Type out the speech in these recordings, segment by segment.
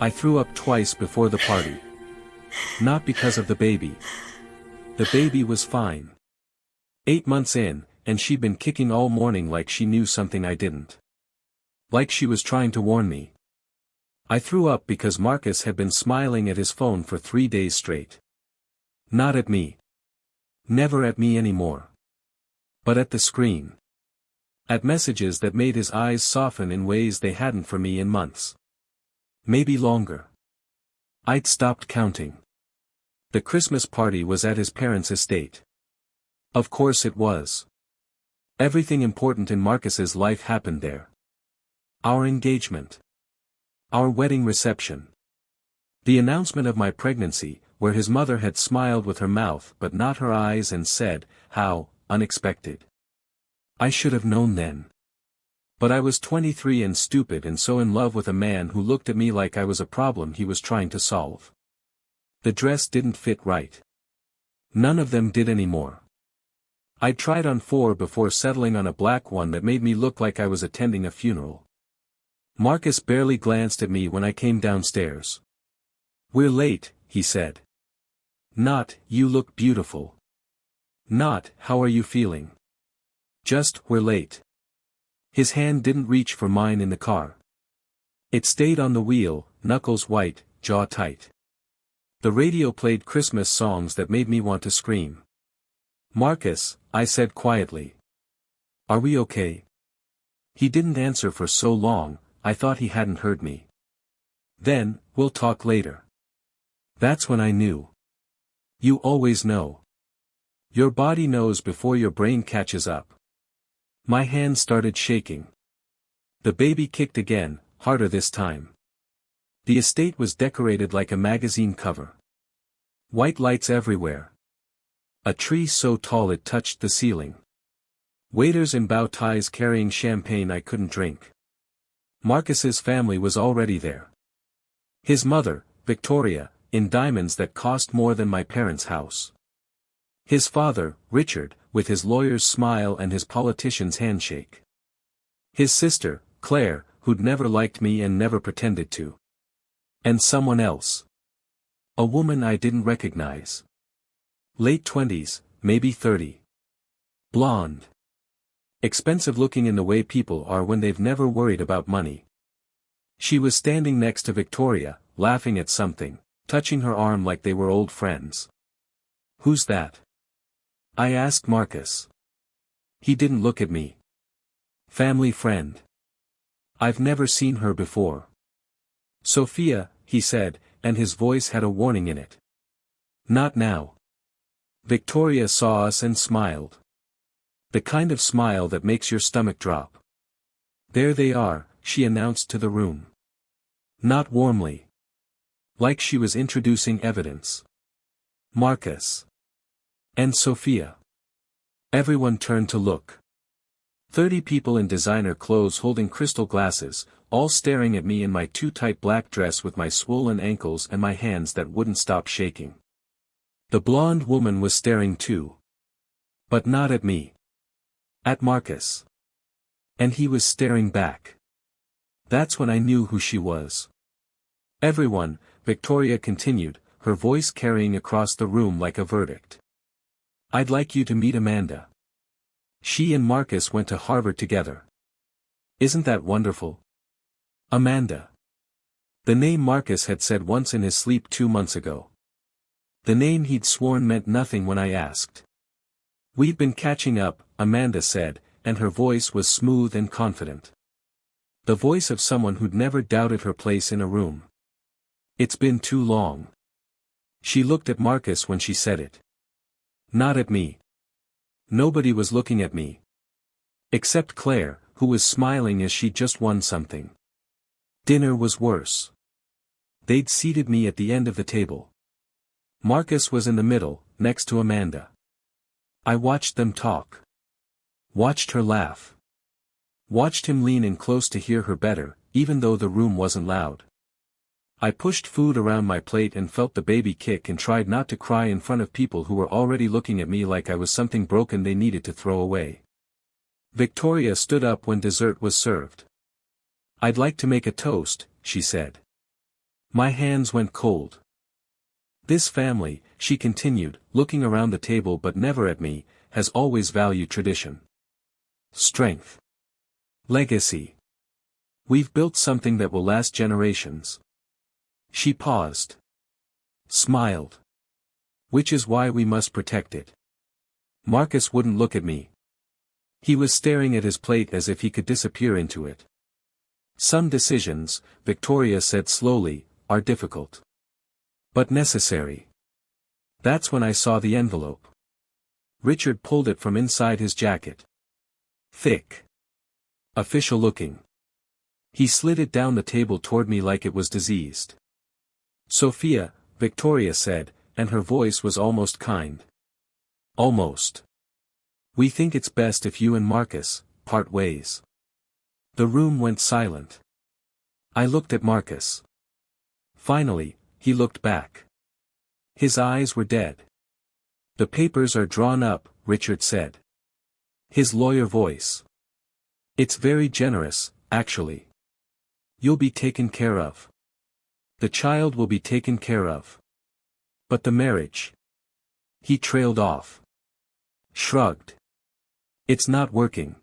I threw up twice before the party. Not because of the baby. The baby was fine. 8 months in, and she'd been kicking all morning like she knew something I didn't. Like she was trying to warn me. I threw up because Marcus had been smiling at his phone for 3 days straight. Not at me. Never at me anymore. But at the screen. At messages that made his eyes soften in ways they hadn't for me in months. Maybe longer. I'd stopped counting. The Christmas party was at his parents' estate. Of course it was. Everything important in Marcus's life happened there. Our engagement. Our wedding reception. The announcement of my pregnancy, where his mother had smiled with her mouth but not her eyes and said, "How unexpected." I should have known then. But I was 23 and stupid and so in love with a man who looked at me like I was a problem he was trying to solve. The dress didn't fit right. None of them did anymore. I'd tried on 4 before settling on a black one that made me look like I was attending a funeral. Marcus barely glanced at me when I came downstairs. "We're late," he said. Not, "You look beautiful." Not, "How are you feeling?" Just, "We're late." His hand didn't reach for mine in the car. It stayed on the wheel, knuckles white, jaw tight. The radio played Christmas songs that made me want to scream. "Marcus," I said quietly. "Are we okay?" He didn't answer for so long, I thought he hadn't heard me. Then, "We'll talk later." That's when I knew. You always know. Your body knows before your brain catches up. My hand started shaking. The baby kicked again, harder this time. The estate was decorated like a magazine cover. White lights everywhere. A tree so tall it touched the ceiling. Waiters in bow ties carrying champagne I couldn't drink. Marcus's family was already there. His mother, Victoria, in diamonds that cost more than my parents' house. His father, Richard, with his lawyer's smile and his politician's handshake. His sister, Claire, who'd never liked me and never pretended to. And someone else. A woman I didn't recognize. Late 20s, maybe 30. Blonde. Expensive looking in the way people are when they've never worried about money. She was standing next to Victoria, laughing at something, touching her arm like they were old friends. "Who's that?" I asked Marcus. He didn't look at me. "Family friend. I've never seen her before." "Sophia," he said, and his voice had a warning in it. "Not now." Victoria saw us and smiled. The kind of smile that makes your stomach drop. "There they are," she announced to the room. Not warmly. Like she was introducing evidence. "Marcus. And Sophia." Everyone turned to look. 30 people in designer clothes holding crystal glasses, all staring at me in my too tight black dress with my swollen ankles and my hands that wouldn't stop shaking. The blonde woman was staring too. But not at me. At Marcus. And he was staring back. That's when I knew who she was. "Everyone," Victoria continued, her voice carrying across the room like a verdict. "I'd like you to meet Amanda. She and Marcus went to Harvard together. Isn't that wonderful? Amanda." The name Marcus had said once in his sleep 2 months ago. The name he'd sworn meant nothing when I asked. "We've been catching up," Amanda said, and her voice was smooth and confident. The voice of someone who'd never doubted her place in a room. "It's been too long." She looked at Marcus when she said it. Not at me. Nobody was looking at me. Except Claire, who was smiling as she'd just won something. Dinner was worse. They'd seated me at the end of the table. Marcus was in the middle, next to Amanda. I watched them talk. Watched her laugh. Watched him lean in close to hear her better, even though the room wasn't loud. I pushed food around my plate and felt the baby kick and tried not to cry in front of people who were already looking at me like I was something broken they needed to throw away. Victoria stood up when dessert was served. "I'd like to make a toast," she said. My hands went cold. This family, she continued, looking around the table but never at me, has always valued tradition. Strength. Legacy. We've built something that will last generations. She paused. Smiled. Which is why we must protect it. Marcus wouldn't look at me. He was staring at his plate as if he could disappear into it. Some decisions, Victoria said slowly, are difficult. But necessary. That's when I saw the envelope. Richard pulled it from inside his jacket. Thick. Official looking. He slid it down the table toward me like it was diseased. Sophia, Victoria said, and her voice was almost kind. Almost. We think it's best if you and Marcus part ways. The room went silent. I looked at Marcus. Finally, he looked back. His eyes were dead. The papers are drawn up, Richard said. His lawyer voice. It's very generous, actually. You'll be taken care of. The child will be taken care of. But the marriage. He trailed off. Shrugged. It's not working.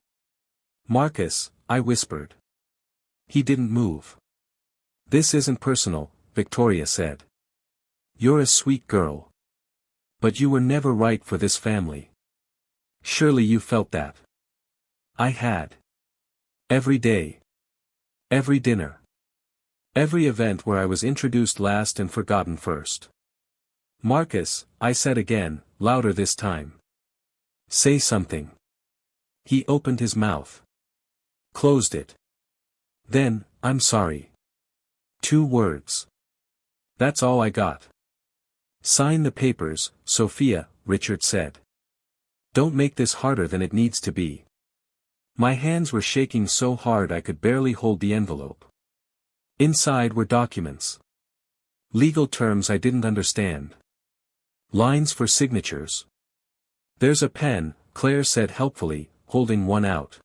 Marcus, I whispered. He didn't move. This isn't personal, Victoria said. You're a sweet girl. But you were never right for this family. Surely you felt that. I had. Every day. Every dinner. Every event where I was introduced last and forgotten first. Marcus, I said again, louder this time. Say something. He opened his mouth. Closed it. Then, I'm sorry. 2 words. That's all I got. Sign the papers, Sophia, Richard said. Don't make this harder than it needs to be. My hands were shaking so hard I could barely hold the envelope. Inside were documents. Legal terms I didn't understand. Lines for signatures. There's a pen, Claire said helpfully, holding one out.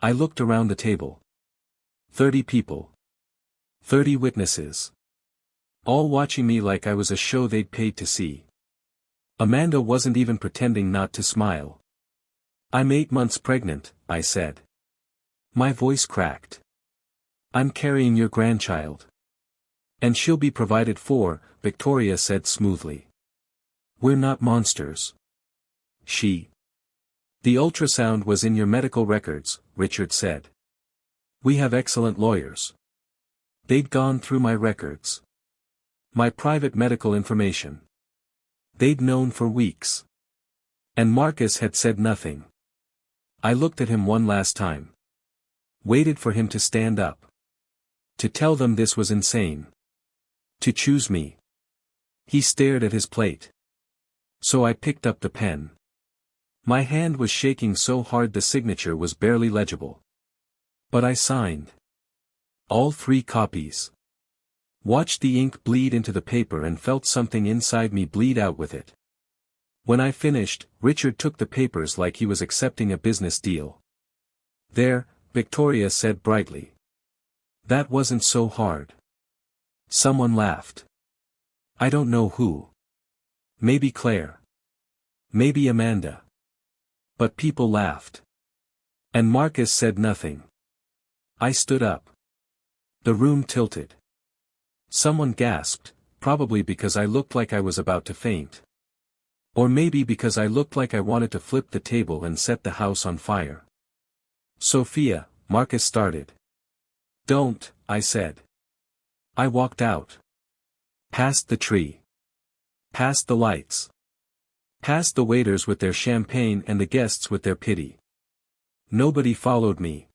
I looked around the table. 30 people. 30 witnesses. All watching me like I was a show they'd paid to see. Amanda wasn't even pretending not to smile. I'm 8 months pregnant, I said. My voice cracked. I'm carrying your grandchild. And she'll be provided for, Victoria said smoothly. We're not monsters. The ultrasound was in your medical records, Richard said. We have excellent lawyers. They'd gone through my records. My private medical information. They'd known for weeks. And Marcus had said nothing. I looked at him one last time. Waited for him to stand up. To tell them this was insane. To choose me. He stared at his plate. So I picked up the pen. My hand was shaking so hard the signature was barely legible. But I signed. All 3 copies. Watched the ink bleed into the paper and felt something inside me bleed out with it. When I finished, Richard took the papers like he was accepting a business deal. There, Victoria said brightly. That wasn't so hard. Someone laughed. I don't know who. Maybe Claire. Maybe Amanda. But people laughed. And Marcus said nothing. I stood up. The room tilted. Someone gasped, probably because I looked like I was about to faint. Or maybe because I looked like I wanted to flip the table and set the house on fire. Sophia, Marcus started. Don't, I said. I walked out. Past the tree. Past the lights. Past the waiters with their champagne and the guests with their pity. Nobody followed me.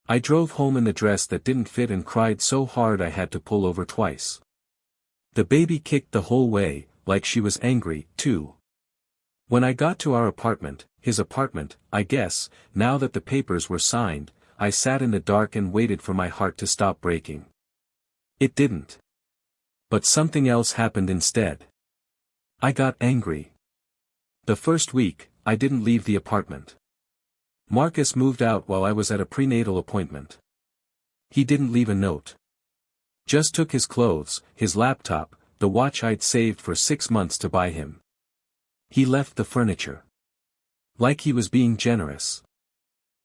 I drove home in the dress that didn't fit and cried so hard I had to pull over twice. The baby kicked the whole way, like she was angry, too. When I got to our apartment, his apartment, I guess, now that the papers were signed, I sat in the dark and waited for my heart to stop breaking. It didn't. But something else happened instead. I got angry. The first week, I didn't leave the apartment. Marcus moved out while I was at a prenatal appointment. He didn't leave a note. Just took his clothes, his laptop, the watch I'd saved for 6 months to buy him. He left the furniture. Like he was being generous.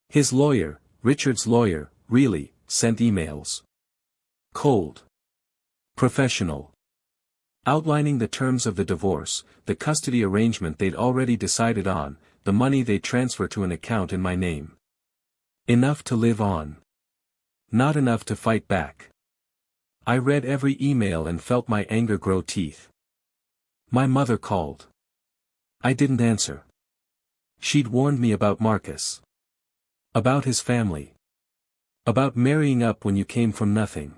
His lawyer, Richard's lawyer, really, sent emails. Cold. Professional. Outlining the terms of the divorce, the custody arrangement they'd already decided on, the money they'd transfer to an account in my name. Enough to live on. Not enough to fight back. I read every email and felt my anger grow teeth. My mother called. I didn't answer. She'd warned me about Marcus. About his family. About marrying up when you came from nothing.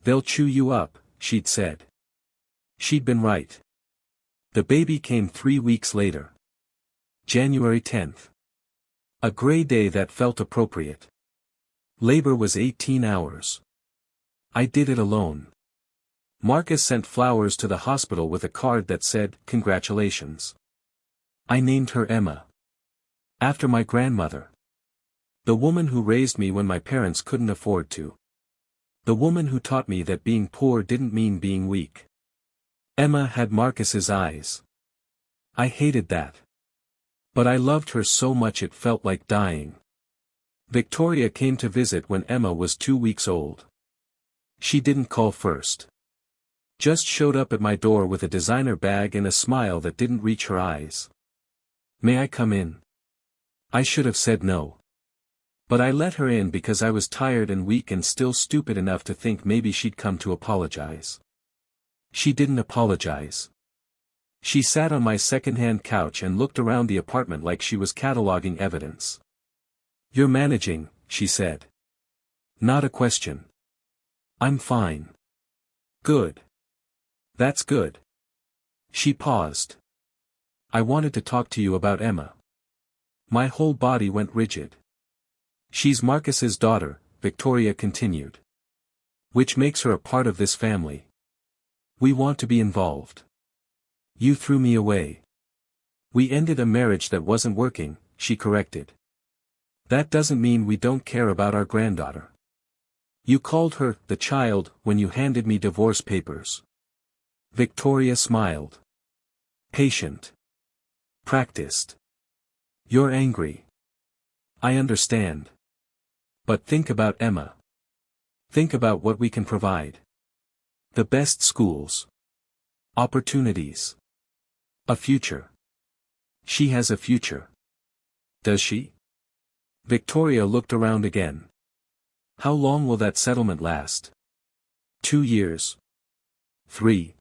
They'll chew you up, she'd said. She'd been right. The baby came 3 weeks later. January 10th. A gray day that felt appropriate. Labor was 18 hours. I did it alone. Marcus sent flowers to the hospital with a card that said, "Congratulations." I named her Emma. After my grandmother. The woman who raised me when my parents couldn't afford to. The woman who taught me that being poor didn't mean being weak. Emma had Marcus's eyes. I hated that. But I loved her so much it felt like dying. Victoria came to visit when Emma was 2 weeks old. She didn't call first. Just showed up at my door with a designer bag and a smile that didn't reach her eyes. "May I come in?" I should have said no. But I let her in because I was tired and weak and still stupid enough to think maybe she'd come to apologize. She didn't apologize. She sat on my second-hand couch and looked around the apartment like she was cataloging evidence. "You're managing," she said. "Not a question." "I'm fine." "Good. That's good." She paused. "I wanted to talk to you about Emma." My whole body went rigid. "She's Marcus's daughter," Victoria continued. "Which makes her a part of this family. We want to be involved. You threw me away. We ended a marriage that wasn't working," she corrected. "That doesn't mean we don't care about our granddaughter. You called her, the child, when you handed me divorce papers." Victoria smiled. "Patient. Practiced. You're angry. I understand. But think about Emma. Think about what we can provide. The best schools. Opportunities. A future. She has a future. Does she?" Victoria looked around again. "How long will that settlement last? 2 years? 3?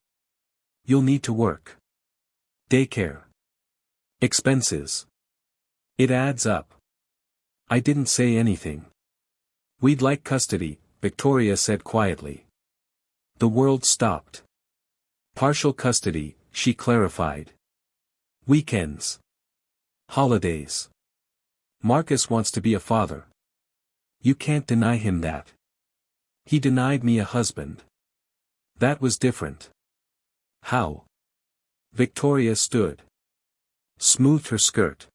You'll need to work. Daycare. Expenses. It adds up." I didn't say anything. "We'd like custody," Victoria said quietly. The world stopped. "Partial custody," she clarified. "Weekends. Holidays. Marcus wants to be a father. You can't deny him that. He denied me a husband. That was different." "How?" Victoria stood. Smoothed her skirt.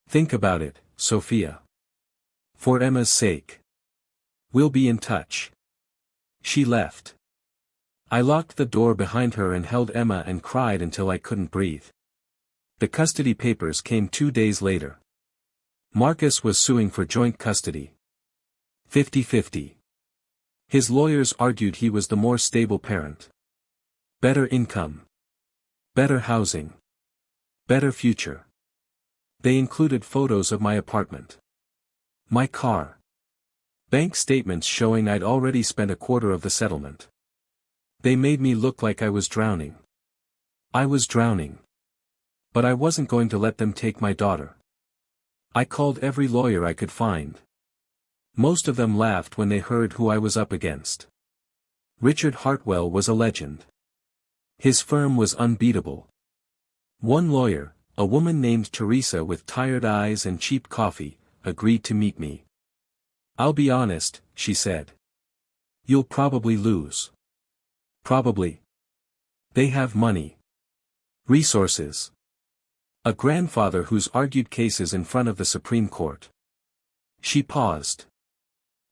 "Think about it, Sophia. For Emma's sake. We'll be in touch." She left. I locked the door behind her and held Emma and cried until I couldn't breathe. The custody papers came 2 days later. Marcus was suing for joint custody. 50-50. His lawyers argued he was the more stable parent. Better income. Better housing. Better future. They included photos of my apartment. My car. Bank statements showing I'd already spent a quarter of the settlement. They made me look like I was drowning. I was drowning. But I wasn't going to let them take my daughter. I called every lawyer I could find. Most of them laughed when they heard who I was up against. Richard Hartwell was a legend. His firm was unbeatable. One lawyer, a woman named Teresa with tired eyes and cheap coffee, agreed to meet me. "I'll be honest," she said. "You'll probably lose." "Probably. They have money. Resources. A grandfather who's argued cases in front of the Supreme Court." She paused.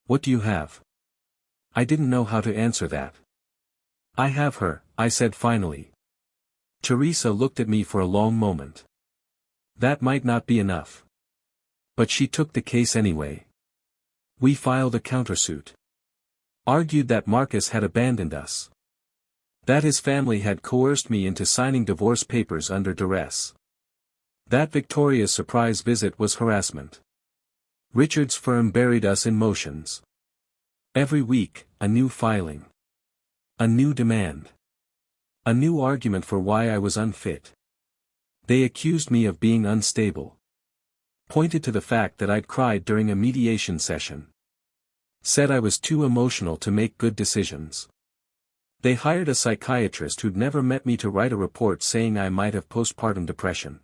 "What do you have?" I didn't know how to answer that. I have her, I said finally. Teresa looked at me for a long moment. That might not be enough. But she took the case anyway. We filed a countersuit. Argued that Marcus had abandoned us. That his family had coerced me into signing divorce papers under duress. That Victoria's surprise visit was harassment. Richard's firm buried us in motions. Every week, a new filing. A new demand. A new argument for why I was unfit. They accused me of being unstable. Pointed to the fact that I'd cried during a mediation session. Said I was too emotional to make good decisions. They hired a psychiatrist who'd never met me to write a report saying I might have postpartum depression.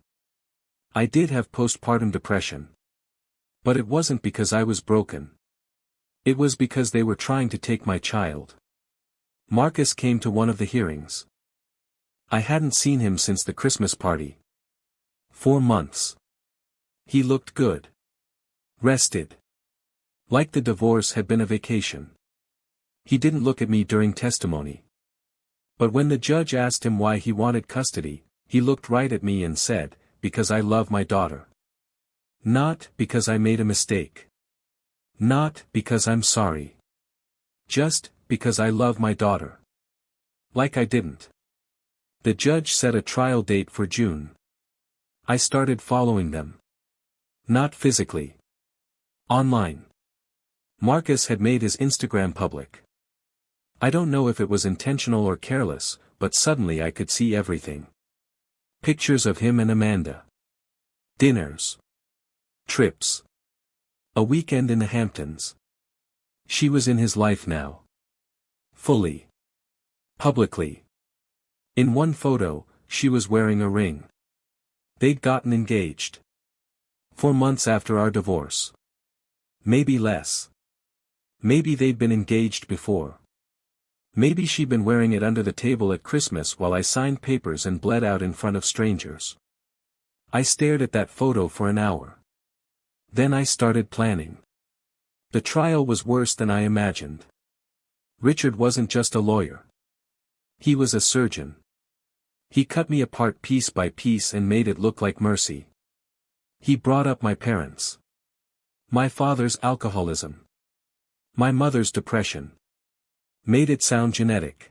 I did have postpartum depression. But it wasn't because I was broken. It was because they were trying to take my child. Marcus came to one of the hearings. I hadn't seen him since the Christmas party. 4 months. He looked good. Rested. Like the divorce had been a vacation. He didn't look at me during testimony. But when the judge asked him why he wanted custody, he looked right at me and said, "Because I love my daughter. Not because I made a mistake. Not because I'm sorry. Just because I love my daughter." Like I didn't. The judge set a trial date for June. I started following them. Not physically. Online. Marcus had made his Instagram public. I don't know if it was intentional or careless, but suddenly I could see everything. Pictures of him and Amanda. Dinners. Trips. A weekend in the Hamptons. She was in his life now. Fully. Publicly. In one photo, she was wearing a ring. They'd gotten engaged. 4 months after our divorce. Maybe less. Maybe they'd been engaged before. Maybe she'd been wearing it under the table at Christmas while I signed papers and bled out in front of strangers. I stared at that photo for an hour. Then I started planning. The trial was worse than I imagined. Richard wasn't just a lawyer. He was a surgeon. He cut me apart piece by piece and made it look like mercy. He brought up my parents. My father's alcoholism. My mother's depression. Made it sound genetic.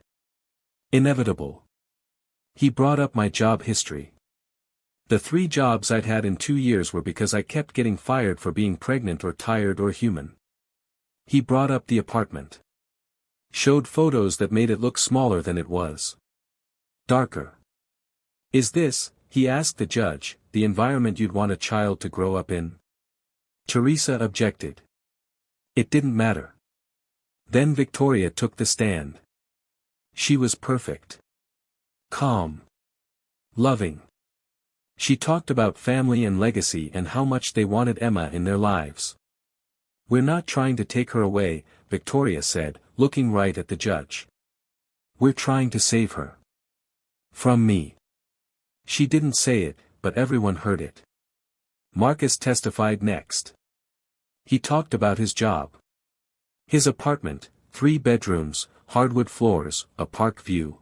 Inevitable. He brought up my job history. The 3 jobs I'd had in 2 years were because I kept getting fired for being pregnant or tired or human. He brought up the apartment. Showed photos that made it look smaller than it was. Darker. Is this, he asked the judge, the environment you'd want a child to grow up in? Teresa objected. It didn't matter. Then Victoria took the stand. She was perfect. Calm. Loving. She talked about family and legacy and how much they wanted Emma in their lives. "We're not trying to take her away," Victoria said, looking right at the judge. "We're trying to save her. From me." She didn't say it, but everyone heard it. Marcus testified next. He talked about his job. His apartment, 3 bedrooms, hardwood floors, a park view.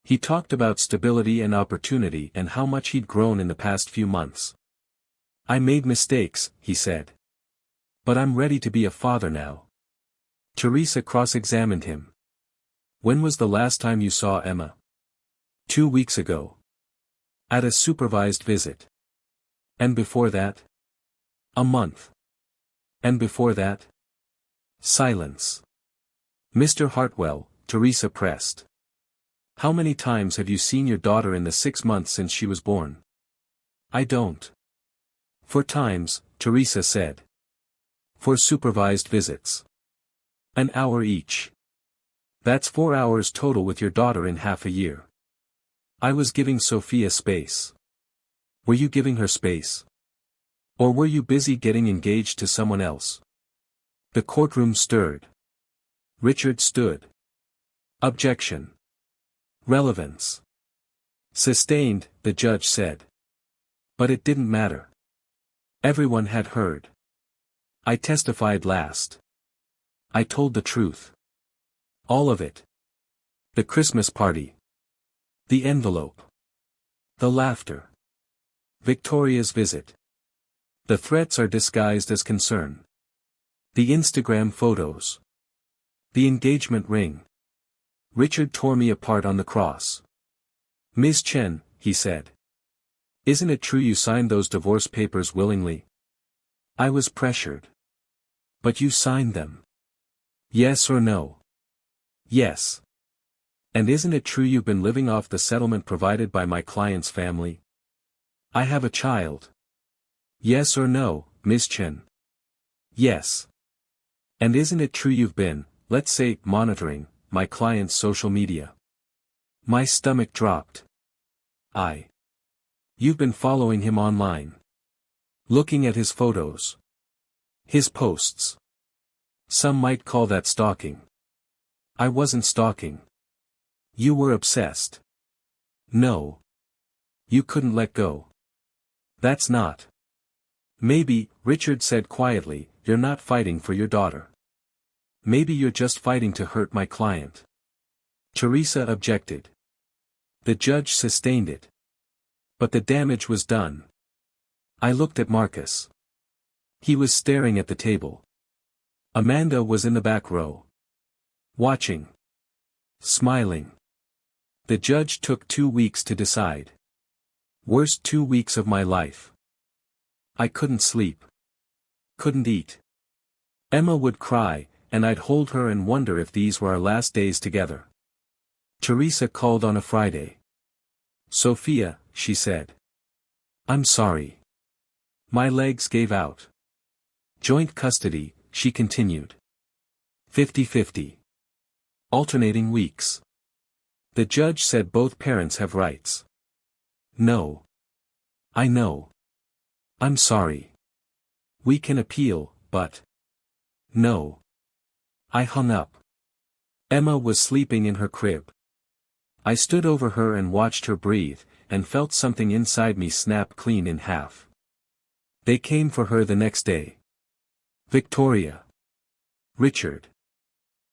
He talked about stability and opportunity and how much he'd grown in the past few months. "I made mistakes," he said. "But I'm ready to be a father now." Teresa cross-examined him. "When was the last time you saw Emma?" 2 weeks ago. At a supervised visit. And before that? A month. And before that? Silence. "Mr. Hartwell," Teresa pressed. "How many times have you seen your daughter in the 6 months since she was born?" "I don't." "4 times," Teresa said. "For supervised visits. An hour each. That's 4 hours total with your daughter in half a year." "I was giving Sophia space." "Were you giving her space? Or were you busy getting engaged to someone else?" The courtroom stirred. Richard stood. Objection. Relevance. Sustained, the judge said. But it didn't matter. Everyone had heard. I testified last. I told the truth. All of it. The Christmas party. The envelope. The laughter. Victoria's visit. The threats are disguised as concern. The Instagram photos. The engagement ring. Richard tore me apart on the cross. "Miss Chen," he said. "Isn't it true you signed those divorce papers willingly?" I was pressured. "But you signed them. Yes or no?" "Yes." "And isn't it true you've been living off the settlement provided by my client's family?" "I have a child." "Yes or no, Miss Chen?" "Yes." "And isn't it true you've been, let's say, monitoring my client's social media?" My stomach dropped. You've been following him online. Looking at his photos. His posts. Some might call that stalking. I wasn't stalking. You were obsessed. No. You couldn't let go. That's not. Maybe, Richard said quietly, you're not fighting for your daughter. Maybe you're just fighting to hurt my client. Teresa objected. The judge sustained it. But the damage was done. I looked at Marcus. He was staring at the table. Amanda was in the back row. Watching. Smiling. The judge took 2 weeks to decide. Worst 2 weeks of my life. I couldn't sleep. Couldn't eat. Emma would cry, and I'd hold her and wonder if these were our last days together. Teresa called on a Friday. "Sophia," she said. "I'm sorry. My legs gave out." Joint custody, she continued. 50-50. Alternating weeks. The judge said both parents have rights. No. I know. I'm sorry. We can appeal, but. No. I hung up. Emma was sleeping in her crib. I stood over her and watched her breathe, and felt something inside me snap clean in half. They came for her the next day. Victoria. Richard.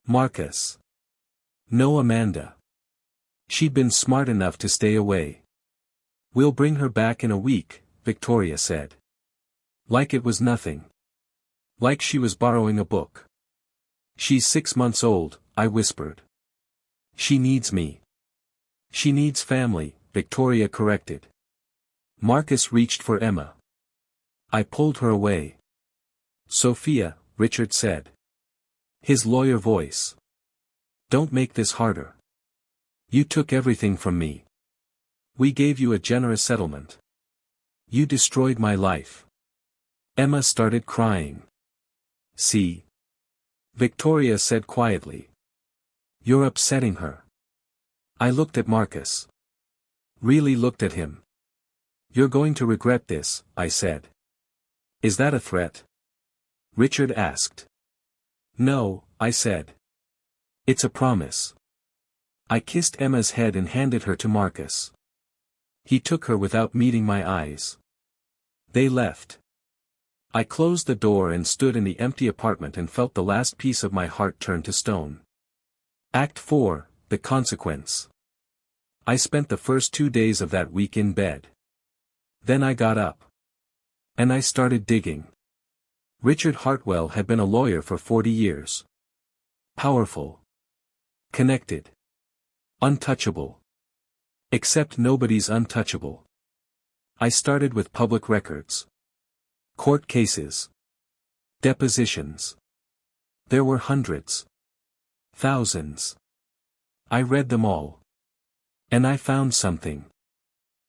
Marcus. No Amanda. She'd been smart enough to stay away. "We'll bring her back in a week," Victoria said. Like it was nothing. Like she was borrowing a book. "She's 6 months old," I whispered. "She needs me." "She needs family," Victoria corrected. Marcus reached for Emma. I pulled her away. "Sophia," Richard said. His lawyer voice. "Don't make this harder. You took everything from me. We gave you a generous settlement. You destroyed my life." Emma started crying. "See?" Victoria said quietly. "You're upsetting her." I looked at Marcus. Really looked at him. "You're going to regret this," I said. "Is that a threat?" Richard asked. "No," I said. "It's a promise." I kissed Emma's head and handed her to Marcus. He took her without meeting my eyes. They left. I closed the door and stood in the empty apartment and felt the last piece of my heart turn to stone. Act 4, The Consequence. I spent the first 2 days of that week in bed. Then I got up. And I started digging. Richard Hartwell had been a lawyer for 40 years. Powerful. Connected. Untouchable. Except nobody's untouchable. I started with public records. Court cases. Depositions. There were hundreds. Thousands. I read them all. And I found something.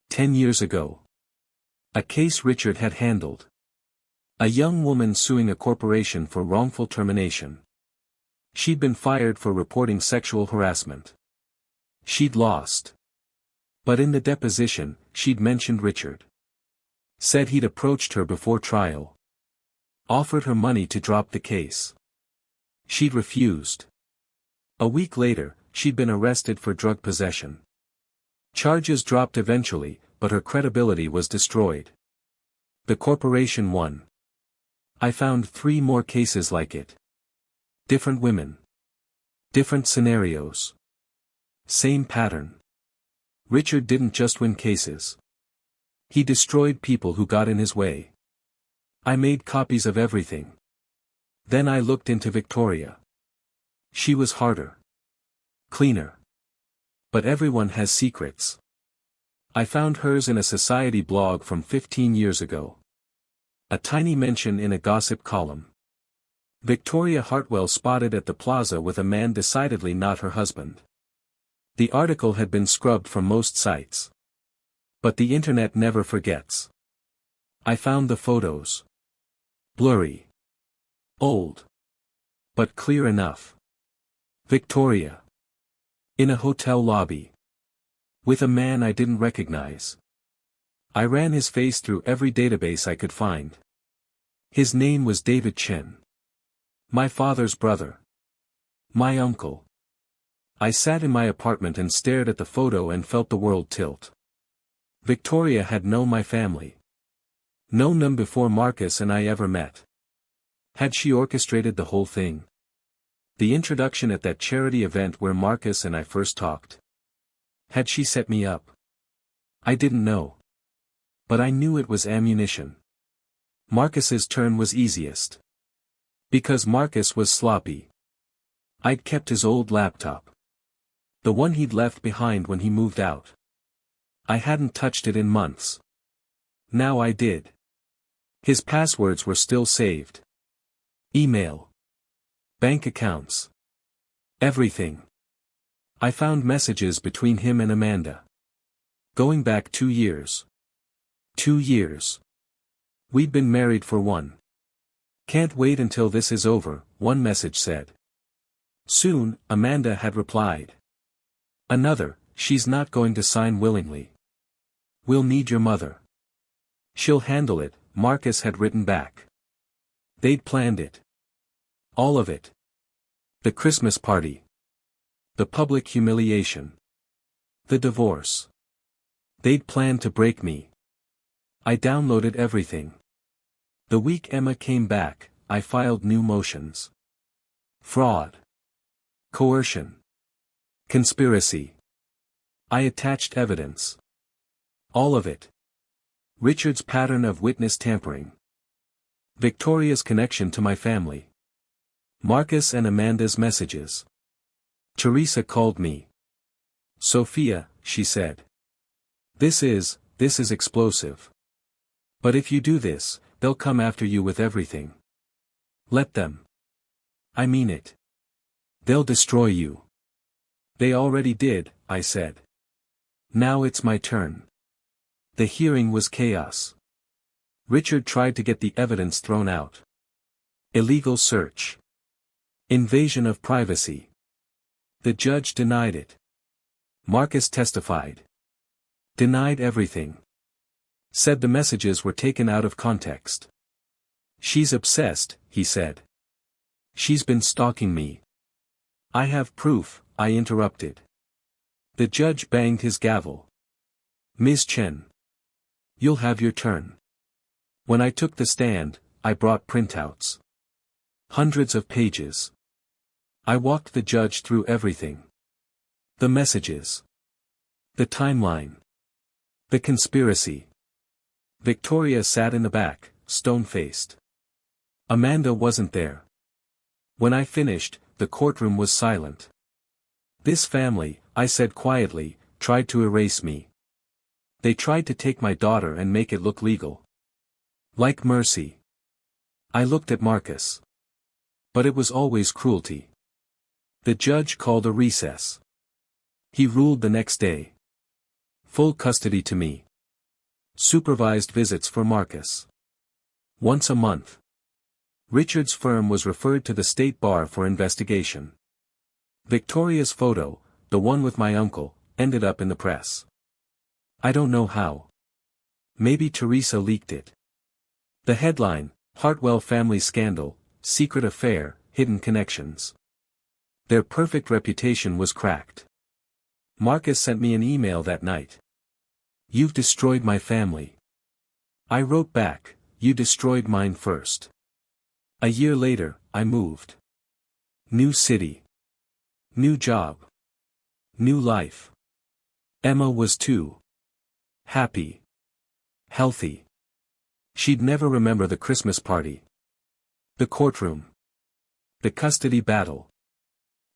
10 years ago. A case Richard had handled. A young woman suing a corporation for wrongful termination. She'd been fired for reporting sexual harassment. She'd lost. But in the deposition, she'd mentioned Richard. Said he'd approached her before trial. Offered her money to drop the case. She'd refused. A week later, she'd been arrested for drug possession. Charges dropped eventually, but her credibility was destroyed. The corporation won. I found 3 more cases like it. Different women. Different scenarios. Same pattern. Richard didn't just win cases. He destroyed people who got in his way. I made copies of everything. Then I looked into Victoria. She was harder. Cleaner. But everyone has secrets. I found hers in a society blog from 15 years ago. A tiny mention in a gossip column. Victoria Hartwell spotted at the plaza with a man decidedly not her husband. The article had been scrubbed from most sites. But the internet never forgets. I found the photos. Blurry. Old. But clear enough. Victoria. In a hotel lobby. With a man I didn't recognize. I ran his face through every database I could find. His name was David Chen. My father's brother. My uncle. I sat in my apartment and stared at the photo and felt the world tilt. Victoria had known my family. Known them before Marcus and I ever met. Had she orchestrated the whole thing? The introduction at that charity event where Marcus and I first talked. Had she set me up? I didn't know. But I knew it was ammunition. Marcus's turn was easiest. Because Marcus was sloppy. I'd kept his old laptop. The one he'd left behind when he moved out. I hadn't touched it in months. Now I did. His passwords were still saved. Email. Bank accounts. Everything. I found messages between him and Amanda. Going back 2 years. 2 years. We'd been married for 1. Can't wait until this is over, one message said. Soon, Amanda had replied. Another, she's not going to sign willingly. We'll need your mother. She'll handle it, Marcus had written back. They'd planned it. All of it. The Christmas party. The public humiliation. The divorce. They'd planned to break me. I downloaded everything. The week Emma came back, I filed new motions. Fraud. Coercion. Conspiracy. I attached evidence. All of it. Richard's pattern of witness tampering. Victoria's connection to my family. Marcus and Amanda's messages. Teresa called me. Sophia, she said. This is explosive. But if you do this, they'll come after you with everything. Let them. I mean it. They'll destroy you. They already did, I said. Now it's my turn. The hearing was chaos. Richard tried to get the evidence thrown out. Illegal search. Invasion of privacy. The judge denied it. Marcus testified. Denied everything. Said the messages were taken out of context. She's obsessed, he said. She's been stalking me. I have proof, I interrupted. The judge banged his gavel. Ms. Chen. You'll have your turn. When I took the stand, I brought printouts. Hundreds of pages. I walked the judge through everything. The messages. The timeline. The conspiracy. Victoria sat in the back, stone-faced. Amanda wasn't there. When I finished, the courtroom was silent. This family, I said quietly, tried to erase me. They tried to take my daughter and make it look legal. Like mercy. I looked at Marcus. But it was always cruelty. The judge called a recess. He ruled the next day. Full custody to me. Supervised visits for Marcus. Once a month. Richard's firm was referred to the state bar for investigation. Victoria's photo, the one with my uncle, ended up in the press. I don't know how. Maybe Teresa leaked it. The headline, Hartwell Family Scandal, Secret Affair, Hidden Connections. Their perfect reputation was cracked. Marcus sent me an email that night. You've destroyed my family. I wrote back, you destroyed mine first. A year later, I moved. New city. New job. New life. Emma was too. Happy. Healthy. She'd never remember the Christmas party. The courtroom. The custody battle.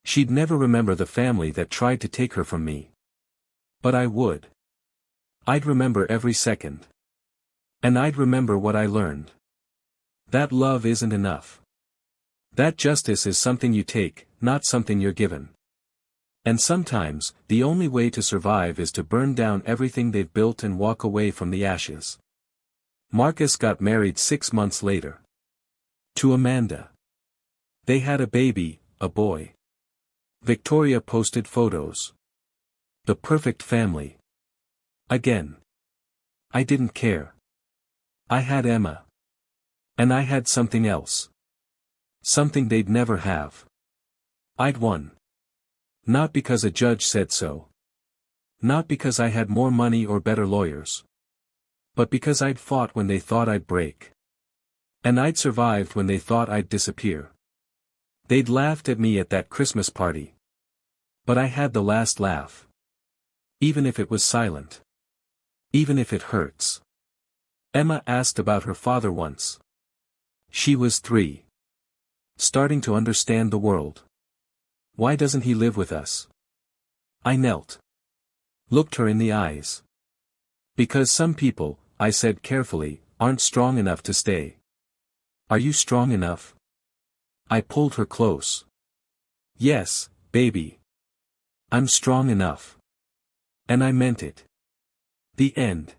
She'd never remember the family that tried to take her from me. But I would. I'd remember every second. And I'd remember what I learned. That love isn't enough. That justice is something you take, not something you're given. And sometimes, the only way to survive is to burn down everything they've built and walk away from the ashes. Marcus got married 6 months later. To Amanda. They had a baby, a boy. Victoria posted photos. The perfect family. Again. I didn't care. I had Emma. And I had something else. Something they'd never have. I'd won. Not because a judge said so. Not because I had more money or better lawyers. But because I'd fought when they thought I'd break. And I'd survived when they thought I'd disappear. They'd laughed at me at that Christmas party. But I had the last laugh. Even if it was silent. Even if it hurts. Emma asked about her father once. She was 3. Starting to understand the world. Why doesn't he live with us? I knelt. Looked her in the eyes. Because some people, I said carefully, aren't strong enough to stay. Are you strong enough? I pulled her close. Yes, baby. I'm strong enough. And I meant it. The end.